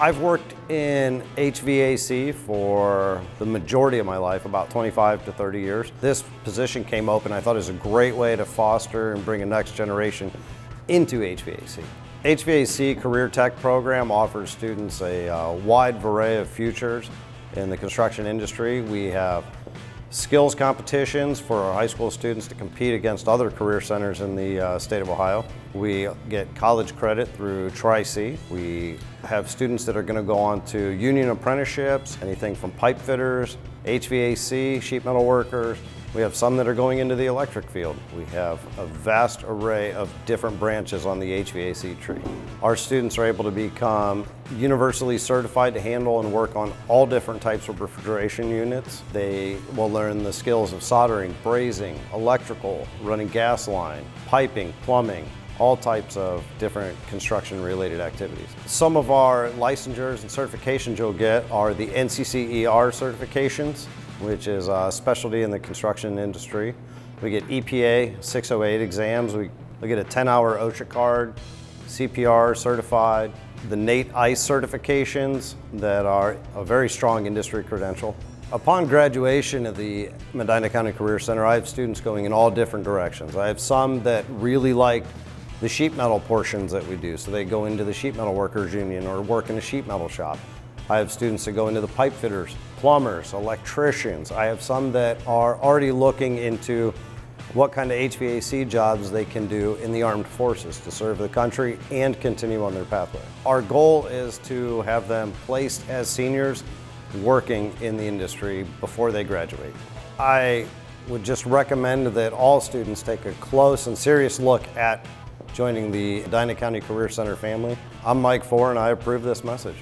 I've worked in HVAC for the majority of my life, about 25 to 30 years. This position came open. I thought it was a great way to foster and bring a next generation into HVAC. HVAC Career Tech program offers students a wide array of futures in the construction industry. We have skills competitions for our high school students to compete against other career centers in the state of Ohio. We get college credit through Tri-C. We have students that are going to go on to union apprenticeships, anything from pipe fitters, HVAC, sheet metal workers. We have some that are going into the electric field. We have a vast array of different branches on the HVAC tree. Our students are able to become universally certified to handle and work on all different types of refrigeration units. They will learn the skills of soldering, brazing, electrical, running gas line, piping, plumbing, all types of different construction-related activities. Some of our licensures and certifications you'll get are the MCCC certifications, which is a specialty in the construction industry. We get EPA 608 exams. We get a 10-hour OSHA card, CPR certified, the NATE ICE certifications that are a very strong industry credential. Upon graduation of the Medina County Career Center, I have students going in all different directions. I have some that really like the sheet metal portions that we do, so they go into the sheet metal workers union or work in a sheet metal shop. I have students that go into the pipe fitters, plumbers, electricians. I have some that are already looking into what kind of HVAC jobs they can do in the armed forces to serve the country and continue on their pathway. Our goal is to have them placed as seniors working in the industry before they graduate. I would just recommend that all students take a close and serious look at joining the Medina County Career Center family. I'm Mike Four and I approve this message.